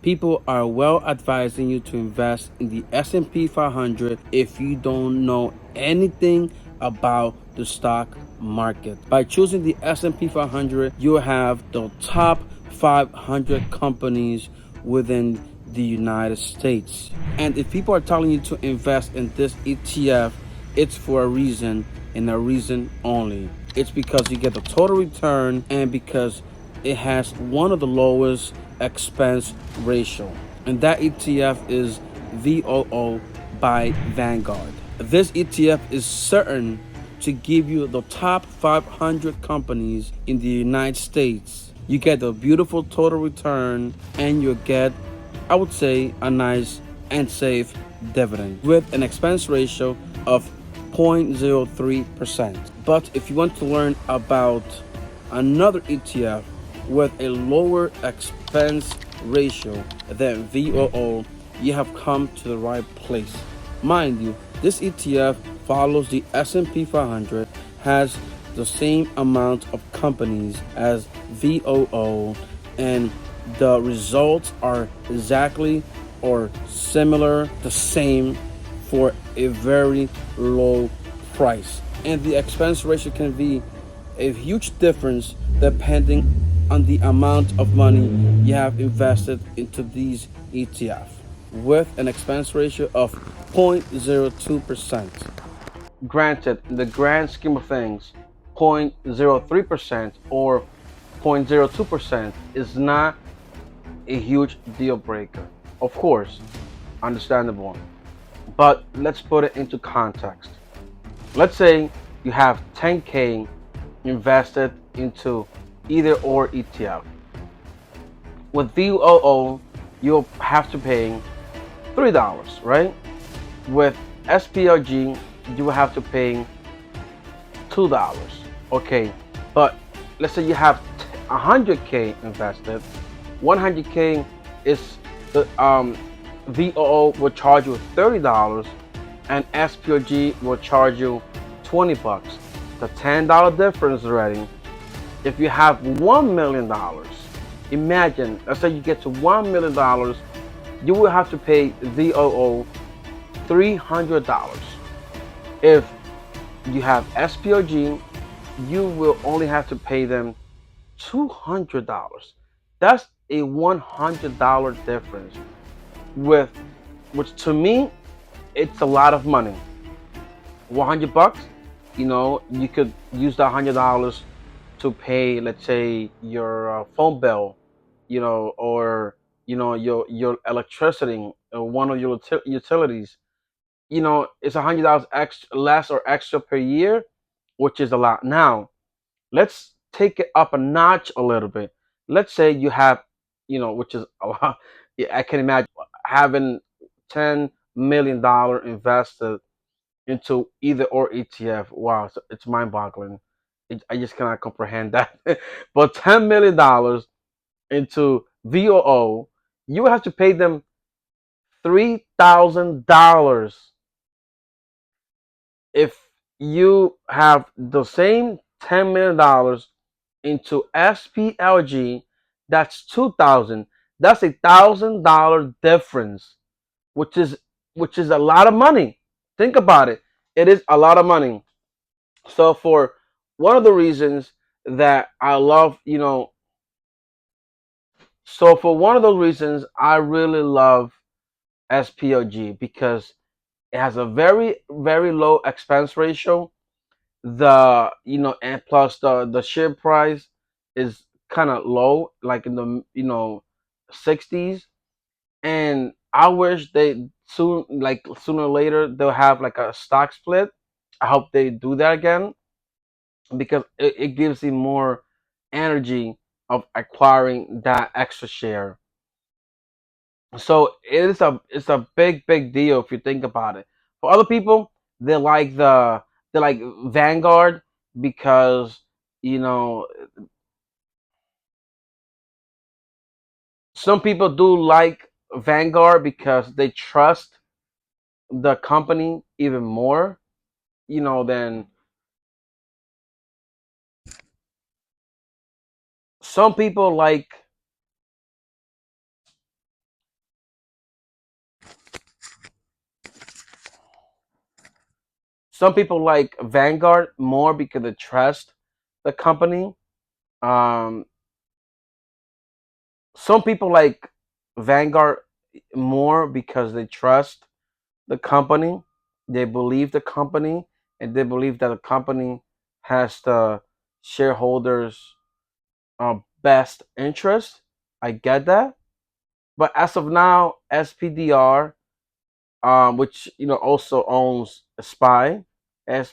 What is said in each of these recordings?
People are well advising you to invest in the S&P 500 if you don't know anything about the stock market. By choosing the S&P 500, you have the top 500 companies within the United States. And if people are telling you to invest in this ETF, it's for a reason and a reason only. It's because you get the total return and because it has one of the lowest expense ratio. And that ETF is VOO by Vanguard. This ETF is certain to give you the top 500 companies in the United States. You get a beautiful total return and you get, I would say, a nice and safe dividend with an expense ratio of 0.03%. But if you want to learn about another ETF with a lower expense ratio than VOO, you have come to the right place. Mind you, this ETF follows the S&P 500, has the same amount of companies as VOO, and the results are exactly or similar, the same for a very low price. And the expense ratio can be a huge difference depending on the amount of money you have invested into these ETF with an expense ratio of 0.02%. Granted, in the grand scheme of things, 0.03% or 0.02% is not a huge deal breaker. Of course, understandable. But let's put it into context. Let's say you have 10K invested into either or ETF. With VOO, you'll have to pay $3, right? With splg, you will have to pay $2. Okay, but let's say you have 100K invested. 100K is the VOO will charge you $30 and splg will charge you $20. The $10 difference already. If you have $1 million, imagine, let's say you get to $1 million, you will have to pay VOO $300. If you have splg, you will only have to pay them $200. That's a $100 difference, with which to me it's a lot of money. $100, you could use that $100 to pay, let's say, your phone bill, or your electricity, or one of your utilities. It's $100 extra, less or extra per year, which is a lot. Now, let's take it up a notch a little bit. Let's say you have, which is a lot. Yeah, I can imagine having $10 million invested into either or ETF. Wow, it's mind-boggling. I just cannot comprehend that. But $10 million into VOO, you have to pay them $3,000. If you have the same $10 million into SPLG, that's 2,000. That's $1,000 difference, which is a lot of money. Think about it. It is a lot of money. So for one of the reasons that I love, so for one of those reasons, I really love SPLG because it has a very, very low expense ratio. And plus the share price is kind of low, like in the 60s. And I wish they soon, like sooner or later, they'll have like a stock split. I hope they do that again because it gives you more energy of acquiring that extra share. So it's a big deal if you think about it. For other people, they like Vanguard because you know some people do like Vanguard because they trust the company even more, than some people like Some people like Vanguard more because they trust the company. Um, some people like Vanguard more because they trust the company, they believe the company, and they believe that the company has the shareholders' best interest. I get that, but as of now, SPDR, which also owns SPY, they're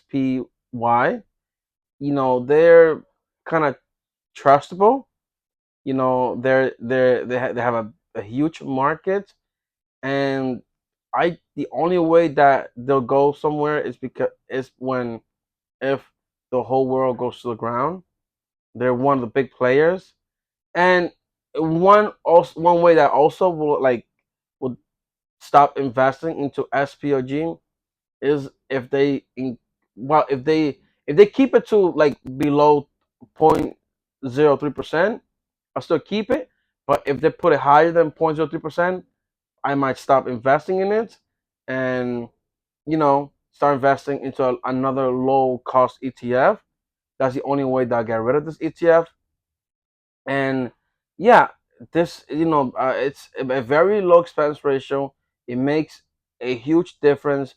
kind of trustable. They have a huge market, and the only way that they'll go somewhere is when if the whole world goes to the ground. They're one of the big players, and one way that also would stop investing into SPOG is if they keep it to like below 0.03%, I'll still keep it. But if they put it higher than 0.03%, I might stop investing in it and start investing into another low cost ETF. That's the only way that I get rid of this ETF. And yeah, this it's a very low expense ratio. It makes a huge difference,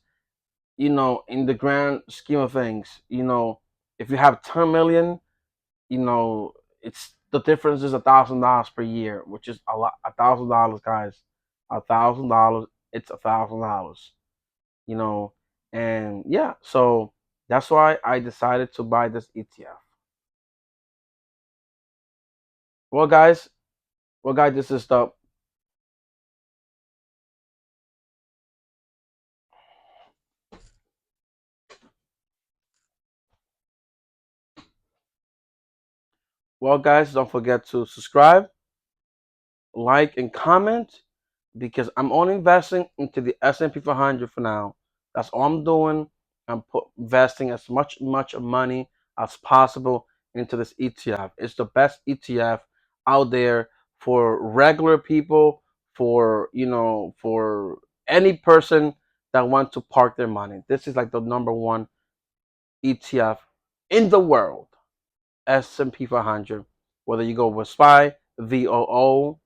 in the grand scheme of things. If you have 10 million, you know, it's the difference is $1,000 per year, which is a lot. $1,000, guys, $1,000. It's $1,000. You know, and yeah, so that's why I decided to buy this ETF. Well, guys, this is the well, guys. Don't forget to subscribe, like, and comment because I'm only investing into the S&P 500 for now. That's all I'm doing. I'm investing as much money as possible into this ETF. It's the best ETF out there for regular people, for any person that wants to park their money. This is like the number one ETF in the world, S&P 500. Whether you go with SPY, VOO,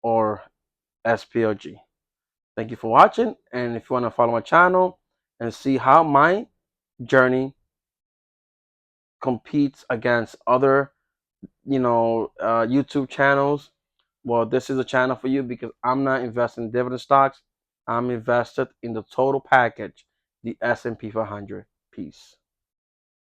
or splg. Thank you for watching, and if you want to follow my channel and see how my journey competes against other, YouTube channels, well, this is a channel for you because I'm not investing in dividend stocks. I'm invested in the total package, the S&P 500. Peace.